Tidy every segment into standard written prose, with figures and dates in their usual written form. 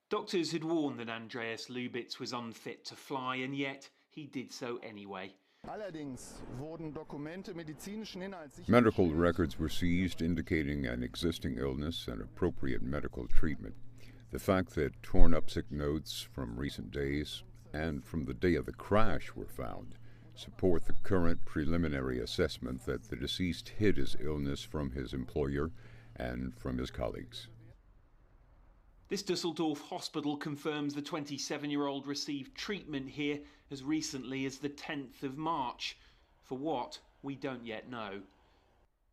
Doctors had warned that Andreas Lubitz was unfit to fly, and yet he did so anyway. Medical records were seized indicating an existing illness and appropriate medical treatment. The fact that torn-up sick notes from recent days and from the day of the crash were found support the current preliminary assessment that the deceased hid his illness from his employer and from his colleagues. This Düsseldorf hospital confirms the 27-year-old received treatment here as recently as the 10th of March. For what, we don't yet know.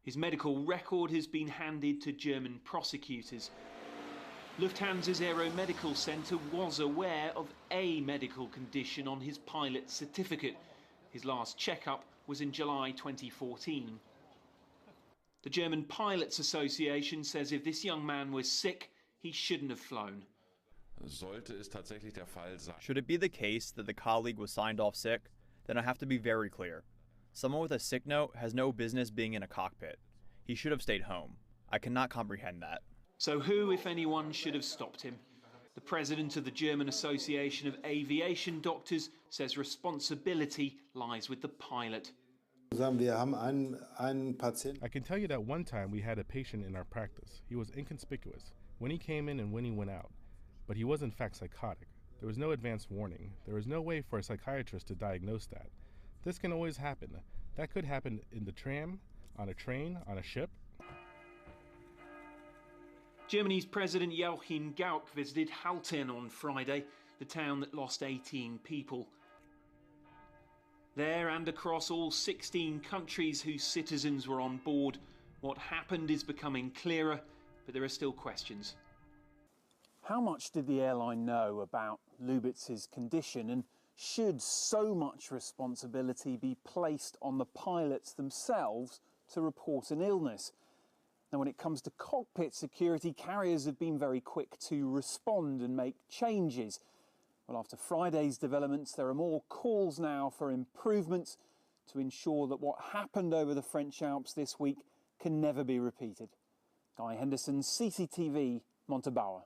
His medical record has been handed to German prosecutors. Lufthansa's Aeromedical Centre was aware of a medical condition on his pilot's certificate. His last checkup was in July 2014. The German Pilots Association says if this young man was sick, he shouldn't have flown. Should it be the case that the colleague was signed off sick, then I have to be very clear. Someone with a sick note has no business being in a cockpit. He should have stayed home. I cannot comprehend that. So who, if anyone, should have stopped him? The president of the German Association of Aviation Doctors says responsibility lies with the pilot. I can tell you that one time we had a patient in our practice. He was inconspicuous when he came in and when he went out, but he was in fact psychotic. There was no advance warning. There was no way for a psychiatrist to diagnose that. This can always happen. That could happen in the tram, on a train, on a ship. Germany's President Joachim Gauck visited Haltern on Friday, the town that lost 18 people. There and across all 16 countries whose citizens were on board, what happened is becoming clearer, but there are still questions. How much did the airline know about Lubitz's condition, and should so much responsibility be placed on the pilots themselves to report an illness? Now, when it comes to cockpit security, carriers have been very quick to respond and make changes. Well, after Friday's developments, there are more calls now for improvements to ensure that what happened over the French Alps this week can never be repeated. Guy Henderson, CCTV, Montabaur.